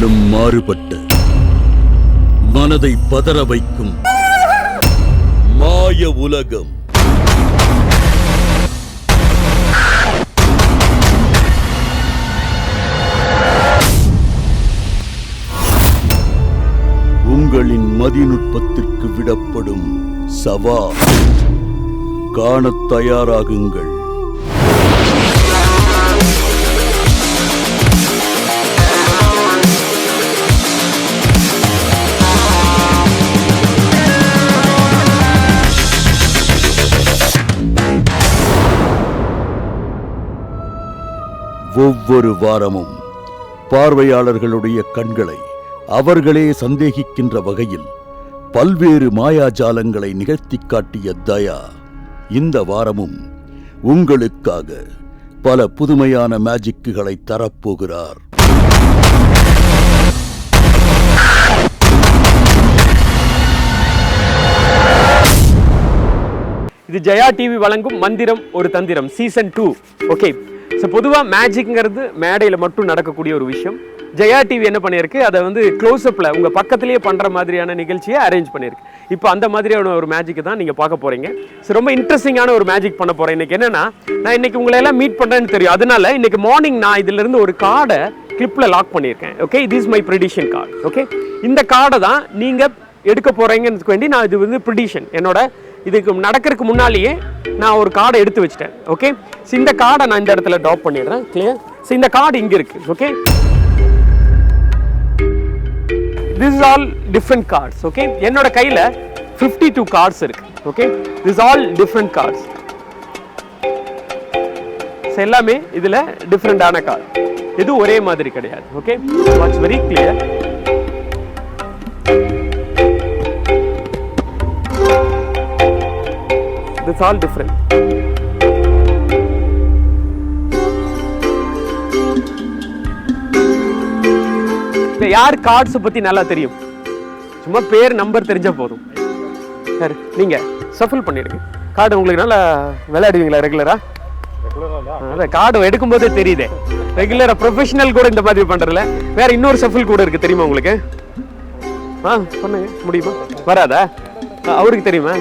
முற்றிலும் மாறுபட்ட மனதை பதற வைக்கும் மாய உலகம். உங்களின் மதிநுட்பத்திற்கு விடப்படும் சவால். காணத் தயாராகுங்கள். ஒவ்வொரு வாரமும் பார்வையாளர்களுடைய கண்களை அவர்களே சந்தேகிக்கின்ற வகையில் பல்வேறு மாயாஜாலங்களை நிகழ்த்தி காட்டிய தயா இந்த வாரமும் உங்களுக்காக பல புதுமையான மேஜிக்குகளை தரப்போகிறார். இது ஜெயா டிவி வழங்கும் மந்திரம் ஒரு தந்திரம் சீசன் 2. ஓகே, ஸோ பொதுவாக மேஜிக்ங்கிறது மேடையில் மட்டும் நடக்கக்கூடிய ஒரு விஷயம். ஜெயா டிவி என்ன பண்ணியிருக்கு, அதை வந்து க்ளோஸ்அப்பில் உங்கள் பக்கத்துலேயே பண்ணுற மாதிரியான நிகழ்ச்சியை அரேஞ்ச் பண்ணியிருக்கு. இப்போ அந்த மாதிரியான ஒரு மேஜிக்கு தான் நீங்கள் பார்க்க போகிறீங்க. ஸோ ரொம்ப இன்ட்ரெஸ்டிங்கான ஒரு மேஜிக் பண்ண போகிறேன். இன்றைக்கி என்னென்னா, நான் இன்றைக்கி உங்களை எல்லாம் மீட் பண்ணுறேன்னு தெரியும். அதனால இன்றைக்கி மார்னிங் நான் இதிலிருந்து ஒரு கார்டை கிளிப்பில் லாக் பண்ணியிருக்கேன். ஓகே, இது இஸ் மை ப்ரிடிஷன் கார்டு. ஓகே, இந்த கார்டை தான் நீங்கள் எடுக்க போகிறீங்கன்னு வேண்டி நான் இது வந்து ப்ரிடிஷன் என்னோட இதுக்கு நடக்கிறதுக்கு முன்னாலேயே நான் ஒரு கார்டை எடுத்து வச்சிட்டேன். ஓகே, ஸோ இந்த கார்டை நான் இந்த இடத்துல ட்ராப் பண்ணிடுறேன். கிளியர்? ஸோ இந்த கார்டு இங்கே இருக்குது. Okay, this is all different cards. Okay, என்னோட கையில 52 cards இருக்கு. Okay, this is all different cards. எல்லாமே இதுல டிஃபரெண்டான கார்டு, இது ஒரே மாதிரி கிடையாது. Okay, watch very clear. this is all different. யார் கார்ட்ஸ் பத்தி நல்லா தெரியும்? சும்மா பேர் நம்பர் தெரிஞ்ச போதும். சார் நீங்க ஷஃபில் பண்ணிடுங்க. கார்டு உங்களுக்கு நல்லா விளையாடுவீங்களா ரெகுலரா? அதான் கார்டு எடுக்கும் போதே தெரியுதே. ரெகுலரா ப்ரொஃபஷனல் கூட இந்த மாதிரி பண்றதுல வேற இன்னொரு ஷஃபில் கூட இருக்கு, தெரியுமா உங்களுக்கு? பண்ணுங்க, முடியுமா? வராதா? அவருக்கு தெரியுமா?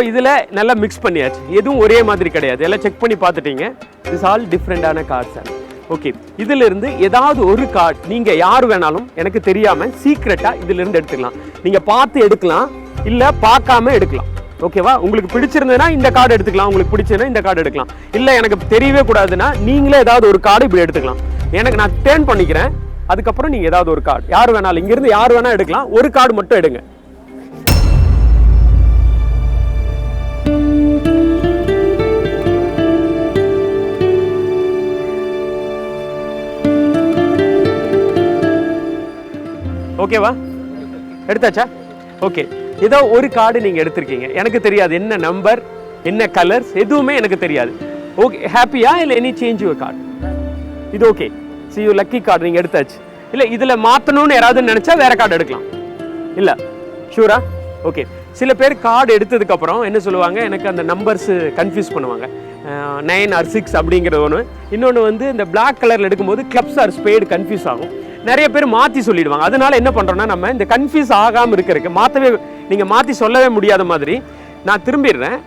இதுல நல்லா மிக்ஸ் பண்ணியாச்சு. எதுவும் ஒரே மாதிரி கிடையாது, எல்லாம் செக் பண்ணி பார்த்துட்டீங்க. திஸ் ஆல் டிஃப்ரெண்டான கார்ட்ஸ். ஓகே, இதுல இருந்து ஏதாவது ஒரு கார்டு நீங்க யார் வேணாலும் எனக்கு தெரியாம சீக்ரெட்டா இதுல இருந்து எடுத்துக்கலாம். நீங்க பார்த்து எடுக்கலாம், இல்ல பார்க்காம எடுக்கலாம். ஓகேவா? உங்களுக்கு பிடிச்சிருந்ததுன்னா இந்த கார்டு எடுத்துக்கலாம், உங்களுக்கு பிடிச்சதுன்னா இந்த கார்டு எடுக்கலாம். இல்ல எனக்கு தெரியவே கூடாதுன்னா நீங்களே ஏதாவது ஒரு கார்டு இப்படி எடுத்துக்கலாம். எனக்கு நான் டேர்ன் பண்ணிக்கிறேன், அதுக்கப்புறம் நீங்க ஏதாவது ஒரு கார்டு யார் வேணாலும் இங்கிருந்து யார் வேணா எடுக்கலாம். ஒரு கார்டு மட்டும் எடுங்க. ஓகேவா? எடுத்தாச்சா? ஓகே, ஏதோ ஒரு கார்டு நீங்க எடுத்திருக்கீங்க. எனக்கு தெரியாது என்ன நம்பர், என்ன கலர்ஸ், எதுவுமே எனக்கு தெரியாது. ஓகே, ஹாப்பியா? இல்லை எனி சேஞ்ச் யுவர் கார்டு? இது okay. C you lucky card நீங்க எடுத்தாச்சு. இல்லை இதில் மாற்றணும்னு யாராவது நினைச்சா வேற கார்டு எடுக்கலாம். இல்லை ஷூரா? ஓகே, சில பேர் கார்டு எடுத்ததுக்கு அப்புறம் என்ன சொல்லுவாங்க, எனக்கு அந்த நம்பர்ஸ் கன்ஃபியூஸ் பண்ணுவாங்க. 9 or 6 அப்படிங்கிறது ஒன்று. இன்னொன்று வந்து இந்த பிளாக் கலரில் எடுக்கும்போது கிளப்ஸ் ஆர் ஸ்பேடு கன்ஃபியூஸ் ஆகும். நிறைய பேர் மாற்றி சொல்லிடுவாங்க. அதனால என்ன பண்ணுறோன்னா, நம்ம இந்த கன்ஃபியூஸ் ஆகாமல் இருக்கிறதுக்கு மாற்றவே நீங்கள் மாற்றி சொல்லவே முடியாத மாதிரி நான் திரும்பிடுறேன்.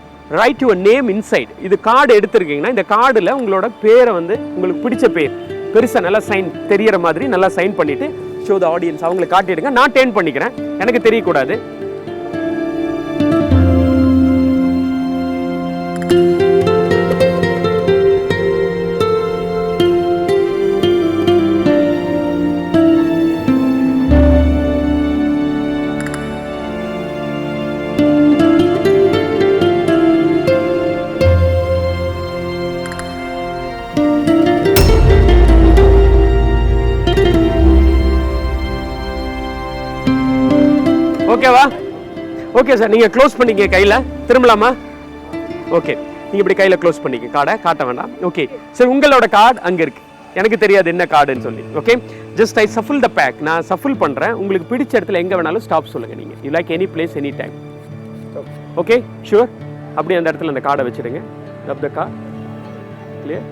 Write your name inside. இது கார்டு எடுத்திருக்கீங்கன்னா இந்த கார்டில் உங்களோட பேரை வந்து உங்களுக்கு பிடிச்ச பேர் பெருசாக நல்லா சைன் தெரியற மாதிரி நல்லா சைன் பண்ணிவிட்டு ஷோ த ஆடியன்ஸ் அவங்களுக்கு காட்டிடுங்க. நான் டேர்ன் பண்ணிக்கிறேன், எனக்கு தெரியக்கூடாது. ஓகேவா? ஓகே சார், நீங்கள் க்ளோஸ் பண்ணிக்க கையில். திரும்பலாமா? ஓகே, நீங்கள் இப்படி கையில் க்ளோஸ் பண்ணிக்க. கார்டை காட்ட வேண்டாம். ஓகே சார், உங்களோட கார்டு அங்கே இருக்குது. எனக்கு தெரியாது என்ன கார்டுன்னு சொல்லி. Okay, just I shuffle the pack. நான் சஃபில் பண்ணுறேன். உங்களுக்கு பிடிச்ச இடத்துல எங்கே வேணாலும் ஸ்டாப் சொல்லுங்கள் நீங்கள். You like any place any time. Okay, sure. அப்படியே அந்த இடத்துல அந்த கார்டை வச்சுடுங்க. ரப் த கார்டு. கிளியர்.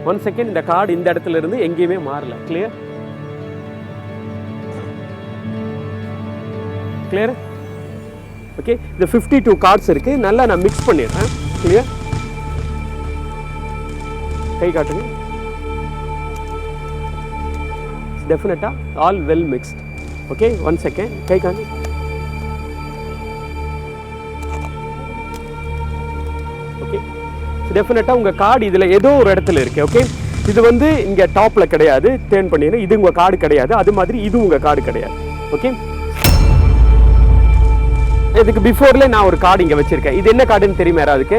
1 செகண்ட். இந்த கார்டு இந்த இடத்துல இருந்து எங்கேயுமே மாறல. கிளியர். கிளியர். ஓகே, இந்த 52 கார்ட்ஸ் இருக்கு. நல்லா நான் மிக்ஸ் பண்ணிடுறேன். கிளியர். கை காட்டுங்க. டெஃபினட்டா all well mixed. Okay, 1 second. கை காட்டு. ஓகே, டெஃபினட்டா உங்க கார்டு இதுல ஏதோ ஒரு இடத்துல இருக்கு. ஓகே, இது வந்து இங்க டாப்ல கிடையாது. டேர்ன் பண்ணிடுறேன். இது உங்க கார்டு கிடையாது. அது மாதிரி இது உங்க கார்டு கிடையாது. ஓகே, இதுக்கு பிஃபோர்ல நான் ஒரு கார்டு இங்க வச்சிருக்கேன். இது என்ன கார்டுன்னு தெரியுமா யாராவதுக்கு?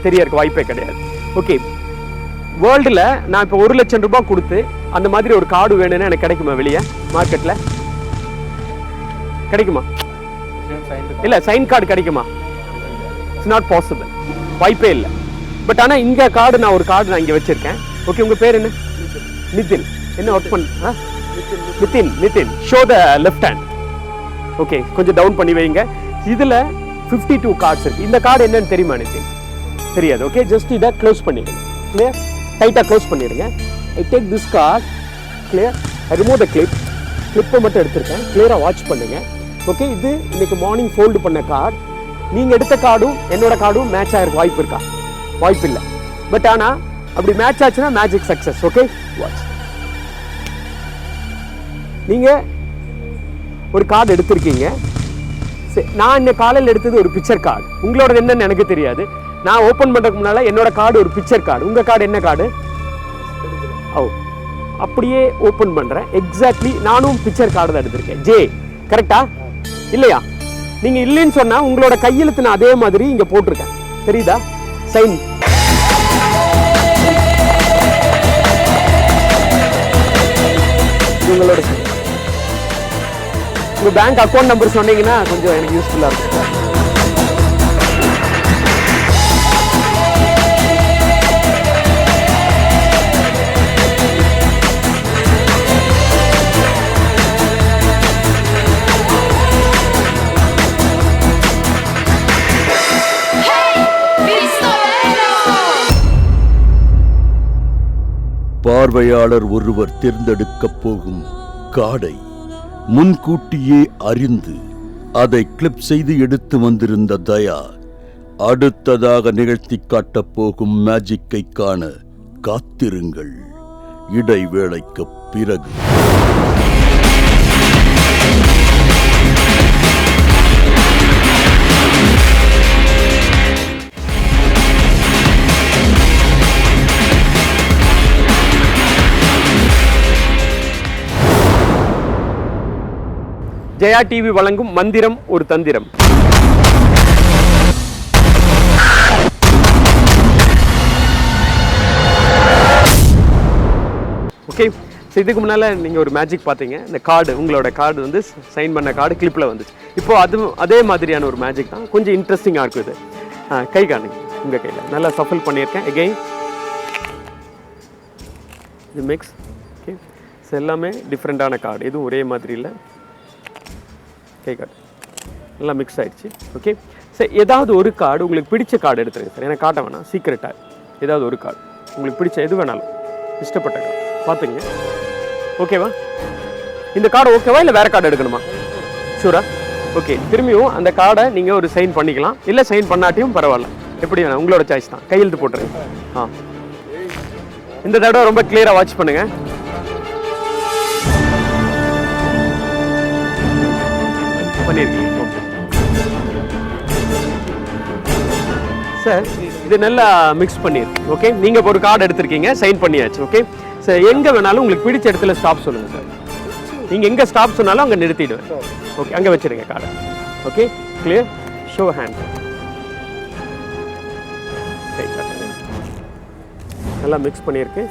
தெரியறதுக்கு வாய்ப்பே கிடையாது. ஓகே, வேர்ல்டுல நான் இப்போ 1 லட்சம் ரூபாய் கொடுத்து அந்த மாதிரி ஒரு கார்டு வேணும்னு எனக்கு கிடைக்குமா வெளியே மார்க்கெட்ல? கிடைக்குமா? இல்ல, சைன் கார்டு கிடைக்குமா? It's not possible. வாய்ப்பே இல்லை. பட் ஆனா இங்க கார்டு நான் ஒரு கார்டு நான் இங்க வச்சிருக்கேன். ஓகே, உங்க பேர் என்ன? நிதின். என்ன ஒர்க் பண்ண? Nitin. Nitin, show the left hand. Okay, கொஞ்சம் டவுன் பண்ணி வைங்க. இதுல 52 கார்ட்ஸ் இருக்கு. இந்த கார்டு என்னன்னு தெரியுமா நிதின்? தெரியாது. ஓகே, ஜஸ்ட் இதை க்ளோஸ் பண்ணிடுங்க. கிளியர். டைட்டா க்ளோஸ் பண்ணிடுங்க. I take this card. Clear. I remove the clip. கிளிப்பை மட்டும் எடுத்திருக்கேன். கிளியரா வாட்ச் பண்ணுங்க. ஓகே, இது இன்னைக்கு மார்னிங் ஃபோல்டு பண்ண கார்டு. நீங்க எடுத்த கார்டும் என்னோட கார்டும் மேட்ச் ஆகிருக்க வாய்ப்பு இருக்கா? வாய்ப்பு இல்லை. பட் ஆனா அப்படி மேட்ச் ஆச்சுன்னா மேஜிக் சக்சஸ். Okay, watch. நீங்க ஒரு கார்டு எடுத்திருக்கீங்க. நான் இன்னைக்கு காலையில் எடுத்தது ஒரு பிக்சர் கார்டு. உங்களோட என்னன்னு எனக்கு தெரியாது. நான் ஓப்பன் பண்றதுக்கு முன்னால என்னோட கார்டு ஒரு பிக்சர் கார்டு. உங்க கார்டு என்ன கார்டு? ஓ, அப்படியே ஓப்பன் பண்றேன். எக்ஸாக்ட்லி நானும் பிக்சர் கார்டு தான் எடுத்திருக்கேன். ஜே, கரெக்டா இல்லையா? நீங்க இல்லைன்னு சொன்னா உங்களோட கையெழுத்து நான் அதே மாதிரி இங்க போட்டிருக்கேன். தெரியுதா? சைன். உங்களோட உங்க பேங்க் அக்கௌண்ட் நம்பர் சொன்னீங்கன்னா கொஞ்சம் எனக்கு யூஸ்ஃபுல்லா இருக்கும். பார்வையாளர் ஒருவர் தேர்ந்தெடுக்கப் போகும் கார்டை முன்கூட்டியே அறிந்து அதை கிளிப் செய்து எடுத்து வந்திருந்த தயா அடுத்ததாக நிகழ்த்தி காட்டப் போகும் மேஜிக்கை காண காத்திருங்கள். இடைவேளைக்கு பிறகு. ஜெயா டிவி வழங்கும் மந்திரம் ஒரு தந்திரம். ஓகே, இதுக்கு முன்னால் நீங்கள் ஒரு மேஜிக் பார்த்தீங்க. இந்த கார்டு, உங்களோட கார்டு வந்து சைன் பண்ண கார்டு கிளிப்பில் வந்துச்சு. இப்போ அதே மாதிரியான ஒரு மேஜிக் தான். கொஞ்சம் இன்ட்ரெஸ்டிங்காக இருக்கும் இது. கை காணுங்க உங்கள் கையில். நல்லா சஃபில் பண்ணியிருக்கேன். எகெயின் இது மிக்ஸ். ஓகே, எல்லாமே டிஃப்ரெண்ட்டான கார்டு, எதுவும் ஒரே மாதிரி இல்லை. கை கார்டு நல்லா மிக்ஸ் ஆகிடுச்சு. ஓகே சார், ஏதாவது ஒரு கார்டு உங்களுக்கு பிடிச்ச கார்டு எடுத்துருங்க சார். எனக்கு காட்ட வேணாம், சீக்கிரட்டாக ஏதாவது ஒரு கார்டு உங்களுக்கு பிடிச்ச எது வேணாலும் இஷ்டப்பட்ட கார்டு பார்த்துங்க. ஓகேவா? இந்த கார்டு ஓகேவா இல்லை வேறு கார்டு எடுக்கணுமா? ஷூரா? ஓகே, திரும்பியும் அந்த கார்டை நீங்கள் ஒரு சைன் பண்ணிக்கலாம். இல்லை சைன் பண்ணாட்டியும் பரவாயில்ல, எப்படி வேணாம், உங்களோட சாய்ஸ் தான். கையெழுத்து போட்டுருங்க. இந்த தடவை ரொம்ப கிளியராக வாட்ச் பண்ணுங்கள். பண்ணியிருக்கீங்க. சார், இது நல்லா மிக்ஸ் பண்ணியிருக்கு. ஓகே, நீங்கள் இப்போ ஒரு கார்டு எடுத்திருக்கீங்க, சைன் பண்ணியாச்சு. ஓகே சார், எங்கே வேணாலும் உங்களுக்கு பிடிச்ச இடத்துல ஸ்டாப் சொல்லுங்கள் சார். நீங்கள் எங்கே ஸ்டாப் சொன்னாலும் அங்கே நிறுத்திடுவேன். ஓகே, அங்கே வச்சுருங்க கார்டை. Okay, clear. Show hand. நல்லா மிக்ஸ் பண்ணியிருக்கு.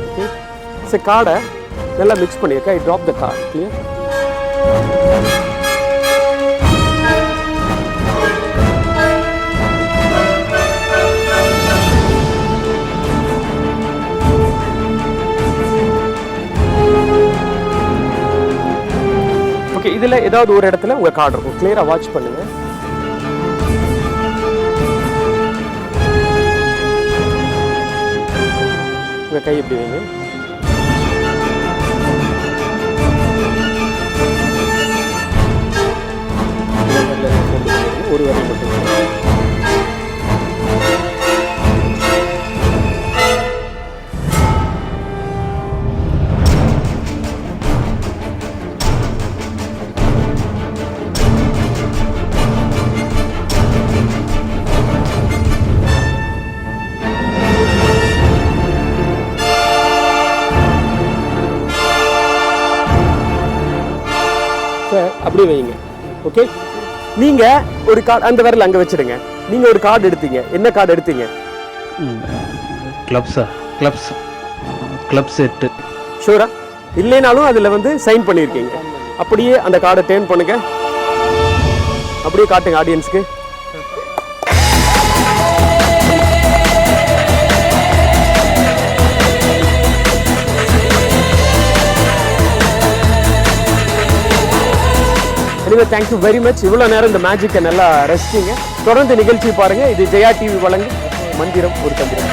ஓகே சார், கார்டை நல்லா மிக்ஸ் பண்ணியிருக்கேன். I drop the card. Clear. Okay, இதுல ஏதாவது ஒரு இடத்துல உங்க கார்டு இருக்கும். கிளியரா வாட்ச் பண்ணுங்க. உங்க கை எப்படி வைங்க. ஒரு விரல் மட்டும். அப்படியே வைங்க. ஓகே, நீங்க ஒரு கார்டு அந்த விரல் அங்க வச்சிடுங்க. நீங்க ஒரு கார்டு எடுத்தீங்க. என்ன கார்டு எடுத்தீங்க? Club set. ஷூரா? இல்லைனாலும் அதுல வந்து சைன் பண்ணியிருக்கீங்க. அப்படியே அந்த கார்டை டேர்ன் பண்ணுங்க. அப்படியே காட்டுங்க ஆடியன்ஸ்க்கு. எனவே தேங்க்யூ வெரி மச். இவ்வளோ நேரம் இந்த மேஜிக்கை நல்லா ரசிச்சிங்க. தொடர்ந்து நிகழ்ச்சி பாருங்க. இது ஜெயா டிவி வழங்கும் மந்திரம் ஒரு தந்திரம்.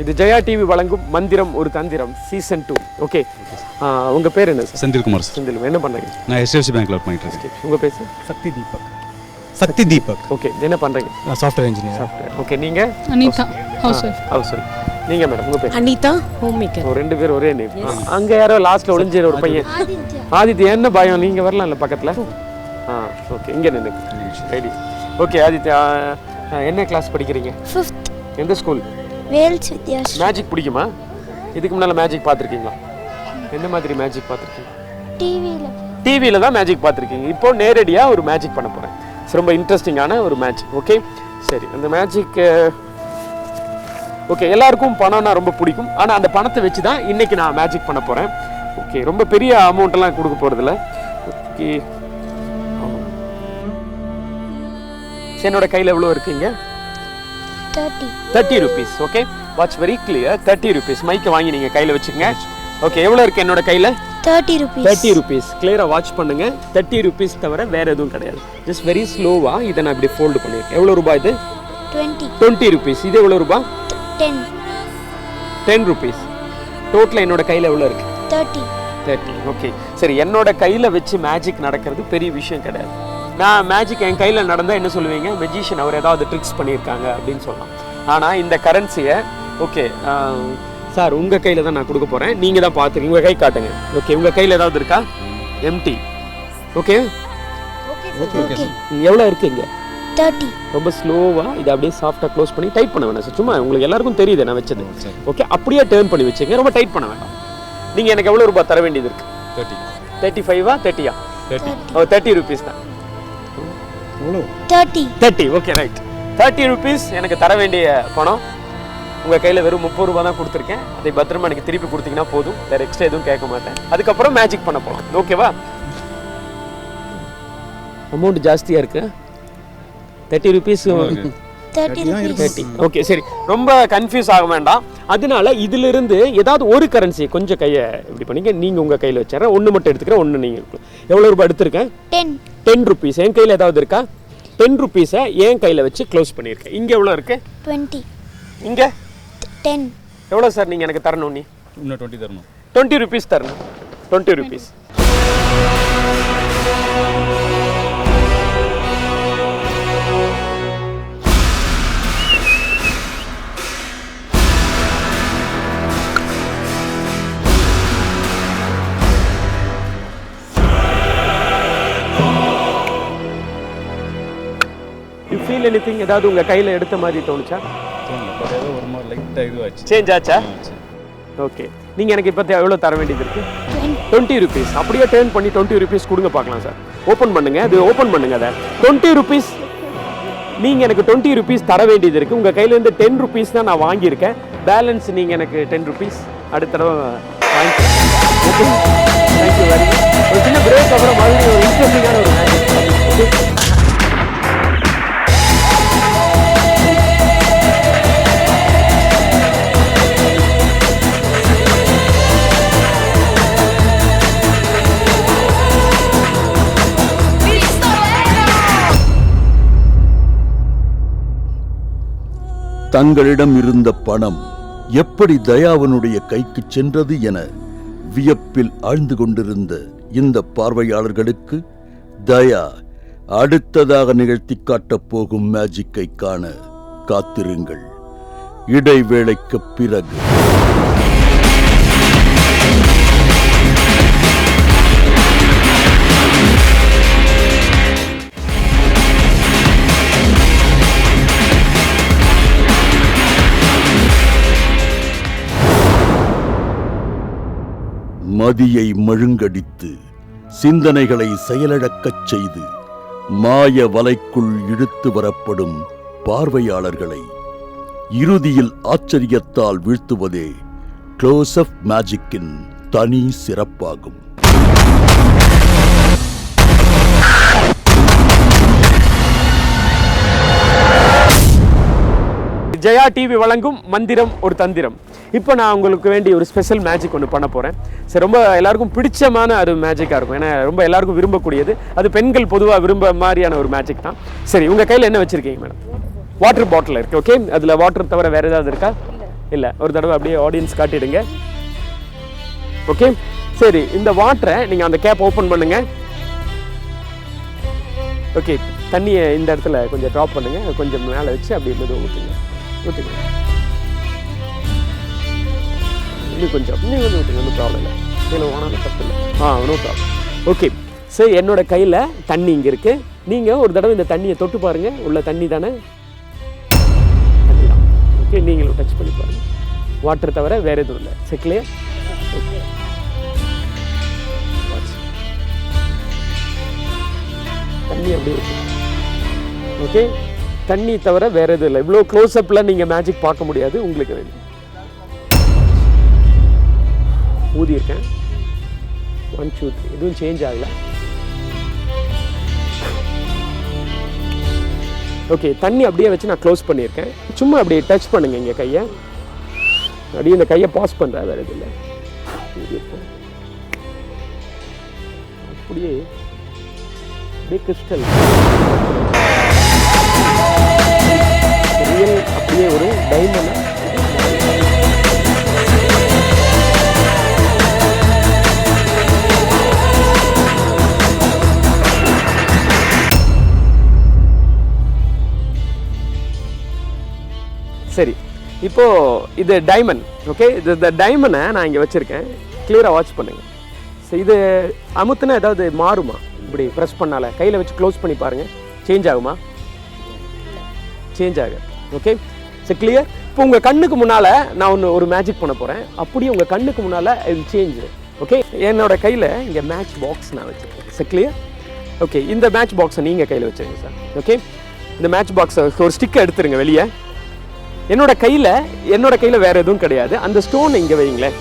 இது ஜெயா டிவி வழங்கும் மந்திரம் ஒரு தந்திரம் சீசன் 2. ஓகே, உங்க பேர் என்ன சார்? செந்தில்குமார் சார். செந்தில், என்ன பண்றீங்க? நான் HDFC பேங்க்ல ஒர்க் பண்ணிட்டு இருக்கேன். உங்க பேர் சார்? சக்தி தீபக். ஓகே, என்ன பண்றீங்க? நான் சாஃப்ட்வேர் இன்ஜினியர். சாஃப்ட்வேர். ஓகே, நீங்க? Anita, housewife. Housewife. நீங்க மேடம், உங்க பேர்? Anita, homemaker. ரெண்டு பேர் ஒரே நேம். அங்க யாரோ லாஸ்ட்ல ஒளிஞ்சிர ஒரு பையன். ஆதித்யா, என்ன பயம்? நீங்க வரலாம்ல பக்கத்துல? ஓகே, இங்க நின்னுங்க. ரெடி. ஓகே, ஆதித்யா என்ன கிளாஸ் படிக்கிறீங்க? 5th. எந்த ஸ்கூல்? வேல்ஸ் வித்யாஸ். மேஜிக் பிடிக்குமா? இதுக்கு முன்னால மேஜிக் பார்த்துருக்கீங்களா? என்ன மாதிரி மேஜிக் பார்த்துருக்கீங்க? டிவியில தான் மேஜிக் பார்த்துருக்கீங்க. இப்போ நேரடியா ஒரு மேஜிக் பண்ண போறேன். ரொம்ப இன்ட்ரெஸ்டிங்கான ஒரு மேஜிக். ஓகே, சரி. அந்த மேஜிக் ஓகே, எல்லாருக்கும் பணம்னா ரொம்ப பிடிக்கும். ஆனால் அந்த பணத்தை வச்சு தான் இன்னைக்கு நான் மேஜிக் பண்ண போறேன். ஓகே, ரொம்ப பெரிய அமௌண்ட் எல்லாம் கொடுக்க போறதில்ல. ஓகே, என்னோட கையில் எவ்வளோ இருக்குங்க? 30 rupees. Okay, watch very clear. 30 rupees. மைக்கை வாங்கி நீங்க கையில வச்சுக்கங்க. ஓகே, எவ்வளவு இருக்கு என்னோட கையில? 30 rupees. 30 rupees. கிளியரா வாட்ச் பண்ணுங்க. 30 rupees தவிர வேற எதுவும் கிடையாது. ஜஸ்ட் வெரி ஸ்லோவா இதை நான் இப்படி ஃபோல்டு பண்ணிருக்கேன். எவ்வளவு ரூபாய் இது? 20 rupees. இது எவ்வளவு ரூபாய்? 10 rupees. டோட்டல் என்னோட கையில எவ்வளவு இருக்கு? 30. ஓகே, சரி. என்னோட கையில வச்சு மேஜிக் நடக்கிறது பெரிய விஷயம் கிடையாது. நான் மேஜிக் என் கையில் நடந்தால் என்ன சொல்லுவீங்க? மெஜிஷியன், அவர் ஏதாவது ட்ரிக்ஸ் பண்ணியிருக்காங்க அப்படின்னு சொல்லலாம். ஆனால் இந்த கரன்சியை ஓகே சார் உங்கள் கையில் தான் நான் கொடுக்க போகிறேன். நீங்கள் தான் பார்த்துருக்கீங்க. உங்கள் கை காட்டுங்க. ஓகே, உங்கள் கையில் ஏதாவது இருக்கா? எம்டி. ஓகே, எவ்வளோ இருக்குங்க? 30. ரொம்ப ஸ்லோவாக இதை அப்படியே சாஃப்டாக க்ளோஸ் பண்ணி டைட் பண்ண வேணாம் சார். சும்மா உங்களுக்கு எல்லாருக்கும் தெரியுது நான் வச்சது. ஓகே, அப்படியே டேர்ன் பண்ணி வச்சுங்க. ரொம்ப டைட் பண்ண வேண்டாம். நீங்கள் எனக்கு எவ்வளோ ரூபாய் தர வேண்டியது இருக்கு? 35 30 30 rupees தான். 30. Okay, right. 30 rupees எனக்கு தர வேண்டிய பணம். உங்கள் கையில் வெறும் 30 ரூபா தான் கொடுத்துருக்கேன். அதை பத்திரமா எனக்கு திருப்பி கொடுத்தீங்கன்னா போதும். வேறு எக்ஸ்ட்ரா எதுவும் கேட்க மாட்டேன். அதுக்கப்புறம் மேஜிக் பண்ண போகலாம். ஓகேவா? அமௌண்ட் ஜாஸ்தியாக இருக்கு. 30 rupees. 30. ஓகே, சரி. ரொம்ப கன்ஃபியூஸ் ஆக வேண்டாம். அதனால இதிலிருந்து ஏதாவது ஒரு கரன்சி கொஞ்சம் கையை இப்படி பண்ணிக்க. நீங்கள் உங்கள் கையில் வச்சுறேன். ஒன்று மட்டும் எடுத்துக்கிறேன். ஒன்று நீங்கள். எவ்வளோ ரூபாய் எடுத்திருக்கேன்? 10 rupees. என் கையில் ஏதாவது இருக்கா? 10 rupees என் கையில் வச்சு க்ளோஸ் பண்ணியிருக்கேன். இங்கே எவ்வளோ இருக்கு? 20. இங்கே 10. எவ்வளோ சார் நீங்கள் எனக்கு தரணும்? நீ இன்னும் 20 தரணும். 20 rupees தரணும். 20 rupees. Feel anything? ஏதாவது உங்க கையில எடுத்த மாதிரி தோணுச்சா? ஒரு மாதிரி லைட்டா இதுவாச்சு. சேஞ்ச் ஆச்சா? ஓகே, நீங்க எனக்கு இப்போ எவ்வளவு தர வேண்டியது இருக்கு? 20 rupees. அப்படியே டர்ன் பண்ணி 20 rupees கொடுங்க பார்க்கலாம் சார். ஓப்பன் பண்ணுங்க. அது ஓப்பன் பண்ணுங்க. அதை 20 rupees. நீங்கள் எனக்கு 20 rupees தர வேண்டியது இருக்குது. உங்கள் கையிலேருந்து 10 rupees தான் நான் வாங்கியிருக்கேன். பேலன்ஸ் நீங்கள் எனக்கு 10 rupees அடுத்த தடவை வாங்கிக்கிறேன். Okay, thank you very much. ஒரு சின்ன பிரேக் அப்புறம் மறுபடியும் ஒரு இன்ட்ரெஸ்டிங்கான ஒரு மேட்ச். தங்களிடம் இருந்த பணம் எப்படி தயாவனுடைய கைக்கு சென்றது என வியப்பில் ஆழ்ந்து கொண்டிருந்த இந்த பார்வையாளர்களுக்கு தயா அடுத்ததாக நிகழ்த்தி காட்டப் போகும் மேஜிக்கை காண காத்திருங்கள். இடைவேளைக்கு பிறகு மதியை மழுங்கடித்து சிந்தனைகளை செயலிழக்கச் செய்து மாய வலைக்குள் இழுத்து வரப்படும் பார்வையாளர்களை இறுதியில் ஆச்சரியத்தால் வீழ்த்துவதே க்ளோஸ் அப் மேஜிக்கின் தனி சிறப்பாகும். ஜெயா டிவி வழங்கும் மந்திரம் ஒரு தந்திரம். இப்போ நான் உங்களுக்கு வேண்டிய ஒரு ஸ்பெஷல் மேஜிக் ஒன்று பண்ண போகிறேன். சரி, ரொம்ப எல்லாருக்கும் பிடிச்சமான ஒரு மேஜிக்காக இருக்கும். ஏன்னா ரொம்ப எல்லாருக்கும் விரும்பக்கூடியது, அது பெண்கள் பொதுவாக விரும்ப மாதிரியான ஒரு மேஜிக் தான். சரி, உங்கள் கையில் என்ன வச்சுருக்கீங்க மேடம்? வாட்டர் பாட்டில் இருக்குது. ஓகே, அதில் வாட்டர் தவிர வேறு ஏதாவது இருக்கா? இல்லை. ஒரு தடவை அப்படியே ஆடியன்ஸ் காட்டிடுங்க. ஓகே, சரி, இந்த வாட்டரை நீங்கள் அந்த கேப் ஓப்பன் பண்ணுங்கள். ஓகே, தண்ணியை இந்த இடத்துல கொஞ்சம் ட்ராப் பண்ணுங்கள். கொஞ்சம் மேலே வச்சு அப்படி மெதுவாக ஊற்றுங்க. இன்னும் கொஞ்சம் ஊற்றுங்க. ஒன்றும் ப்ராப்ளம் இல்லை. கீழே ஓனாலும் தப்பு இல்லை. No problem. ஓகே, சரி, என்னோட கையில் தண்ணி இங்கே இருக்குது. நீங்கள் ஒரு தடவை இந்த தண்ணியை தொட்டு பாருங்கள். உள்ள தண்ணி தானே? தண்ணி தான். ஓகே, நீங்களும் டச் பண்ணி பாருங்கள். வாட்டர் தவிர வேறு எதுவும் இல்லை. செக்லையா? ஓகே, தண்ணி அப்படியே இருக்கு. ஓகே, தண்ணி தவிர வேறு எதுவும் இல்லை. இவ்வளோ க்ளோஸ்அப்பில் நீங்கள் மேஜிக் பார்க்க முடியாது. உங்களுக்கு வேணும். ஊதியிருக்கேன். 1 2 3 எதுவும் சேஞ்ச் ஆகலை. ஓகே, தண்ணி அப்படியே வச்சு நான் க்ளோஸ் பண்ணியிருக்கேன். சும்மா அப்படியே டச் பண்ணுங்க இங்கே கையை. அப்படியே இந்த கையை பாஸ் பண்ணுறேன். வேறு எதுவும் இல்லை. அப்படியே கிறிஸ்டல் ரியல், அப்படியே ஒரு டைமண்ட். சரி, இப்போ இது டைமண்ட். ஓகே, இந்த டைமண்டை நான் இங்கே வச்சுருக்கேன். கிளியராக வாட்ச் பண்ணுங்கள். ஸோ இது அமுத்துனா ஏதாவது மாறுமா? இப்படி ப்ரெஸ் பண்ணால கையில் வச்சு க்ளோஸ் பண்ணி பாருங்கள். சேஞ்ச் ஆகுமா? சேஞ்ச் ஆகுது. Okay, so clear. இப்போ உங்கள் கண்ணுக்கு முன்னால் நான் ஒரு மேஜிக் பண்ண போகிறேன். அப்படியே உங்கள் கண்ணுக்கு முன்னால் இது சேஞ்ச். ஓகே, என்னோட கையில் இங்கே மேட்ச் பாக்ஸ் நான் வச்சுருக்கேன். So clear. ஓகே, இந்த மேட்ச் பாக்ஸை நீங்கள் கையில் வச்சுருங்க சார். ஓகே, இந்த மேட்ச் பாக்ஸை ஒரு ஸ்டிக்கை எடுத்துருங்க வெளியே. என்னோட கையில் வேறு எதுவும் கிடையாது. அந்த ஸ்டோன் இங்கே வைங்களேன்.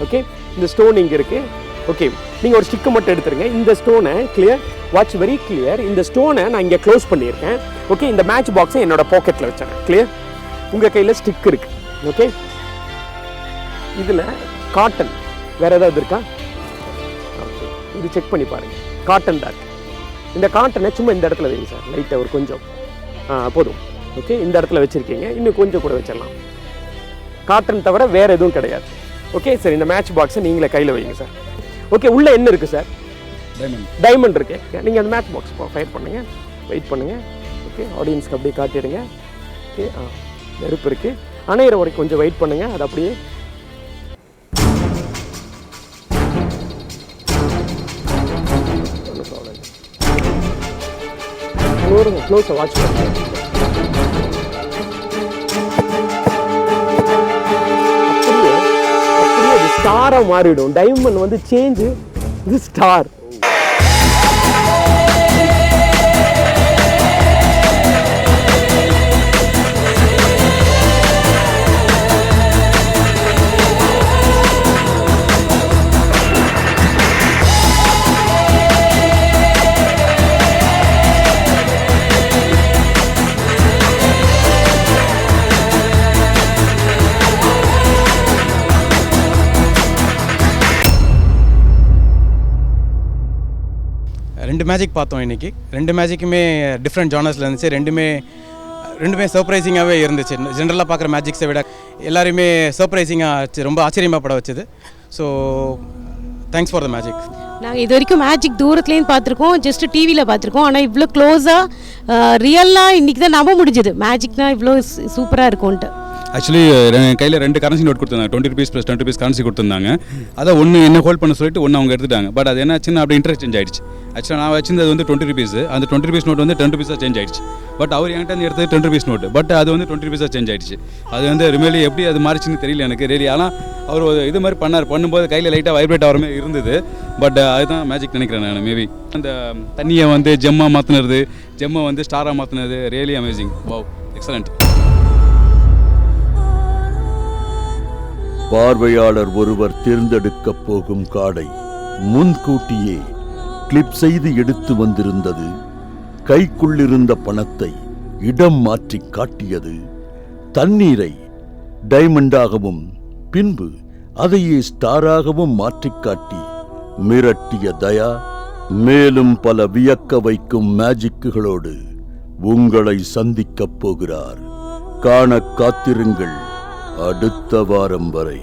ஓகே, இந்த ஸ்டோன் இங்கே இருக்குது. ஓகே, நீங்கள் ஒரு ஸ்டிக்கை மட்டும் எடுத்துருங்க. இந்த ஸ்டோனை கிளியர், வாட்ச் வெரி கிளியர். இந்த ஸ்டோனை நான் இங்கே க்ளோஸ் பண்ணியிருக்கேன். ஓகே, இந்த மேட்ச் பாக்ஸை என்னோட பாக்கெட்டில் வச்சேன். கிளியர். உங்கள் கையில் ஸ்டிக் இருக்குது. ஓகே, இதில் காட்டன் வேறு ஏதாவது இருக்கா? ஓகே, இது செக் பண்ணி பாருங்கள். காட்டன் தான். இந்த காட்டனை சும்மா இந்த இடத்துல வைங்க சார். லைட்டாக ஒரு கொஞ்சம் போதும். ஓகே, இந்த இடத்துல வச்சுருக்கீங்க. இன்னும் கொஞ்சம் கூட வச்சிடலாம். காட்டன் தவிர வேறு எதுவும் கிடையாது. ஓகே, சரி, இந்த மேட்ச் பாக்ஸை நீங்களே கையில் வைங்க சார். ஓகே, உள்ளே என்ன இருக்குது சார்? டைமண்ட் இருக்கு. நீங்கள் அந்த மேட்ச் பாக்ஸ் ஃபயர் பண்ணுங்கள். வெயிட் பண்ணுங்கள். ஓகே, ஆடியன்ஸ்க்கு அப்படியே காட்டிடுங்க. ஓகே, நெருப்பு இருக்குது. அணையிற வரைக்கும் கொஞ்சம் வெயிட் பண்ணுங்கள். அது அப்படியே க்ளோஸை வாட்ச் பண்ணுங்கள். ஸ்டாரா மாறிடும். டைமண்ட் வந்து சேஞ்ச், இது ஸ்டார். 2 மேஜிக் பார்த்தோம் இன்றைக்கி. 2 மேஜிக்குமே டிஃப்ரெண்ட் ஜானர்ஸில் இருந்துச்சு. ரெண்டுமே சர்ப்ரைசிங்காகவே இருந்துச்சு. ஜென்ரலாக பார்க்குற மேஜிக்ஸை விட எல்லாருமே சர்ப்ரைசிங்காக ரொம்ப ஆச்சரியமாக பட வச்சுது. So thanks for the magic. நாங்கள் இது வரைக்கும் மேஜிக் தூரத்துலேருந்து பார்த்துருக்கோம், ஜஸ்ட் டிவியில் பார்த்துருக்கோம். ஆனால் இவ்வளோ க்ளோஸாக ரியலாக இன்றைக்கி தான் நம்ப முடிஞ்சது மேஜிக்னா இவ்வளோ சூப்பராக இருக்கும்ன்ட்டு. ஆக்சுவலி என் கையில் 2 கரன்சி நோட் கொடுத்துருந்தாங்க. 20 rupees + 10 rupees கரன்சி கொடுத்துருந்தாங்க. அதை ஒன்று என்ன ஹோல்ட் பண்ண சொல்லிட்டு ஒன்று அவங்க எடுத்துட்டாங்க. பட் அது என்ன சின்ன அப்படி இன்டர்சேஞ்ச் ஆயிடுச்சு. ஆக்சுவலாக நான் வச்சிருந்தது வந்து 20 rupees. அந்த 20 rupees நோட் வந்து 10 rupees சேஞ்ச் ஆயிடுச்சு. பட் அவர் என்கிட்ட எடுத்தது 10 rupees நோட்டு. பட் அது வந்து 20 rupees சேஞ்ச் ஆயிடுச்சு. அது வந்து ரிமேலி எப்படி அது மாறிச்சுன்னு தெரியல எனக்கு ரெடி. ஆனால் அவர் இது மாதிரி பண்ணும்போது கையில் லைட்டாக வைப்ரேட் ஆகிற மாதிரி இருந்தது. பட் அதுதான் மேஜிக் நினைக்கிறேன் நான். மேபி அந்த தண்ணியை வந்து ஜெம்மாக மாற்றினது, ஜெம்மை வந்து ஸ்டாராக மாற்றினது ரியலி அமேசிங். Wow, excellent. பார்வையாளர் ஒருவர் தேர்ந்தெடுக்கப் போகும் கார்டை முன்கூட்டியே கிளிப் செய்து எடுத்து வந்திருந்தது. கைக்குள்ளிருந்த பணத்தை இடம் மாற்றி காட்டியது. தண்ணீரை டைமண்டாகவும் பின்பு அதையே ஸ்டாராகவும் மாற்றிக் காட்டி மிரட்டிய தயா மேலும் பல வியக்க வைக்கும் மேஜிக்குகளோடு உங்களை சந்திக்கப் போகிறார். காண காத்திருங்கள் அடுத்த வாரம் வரை.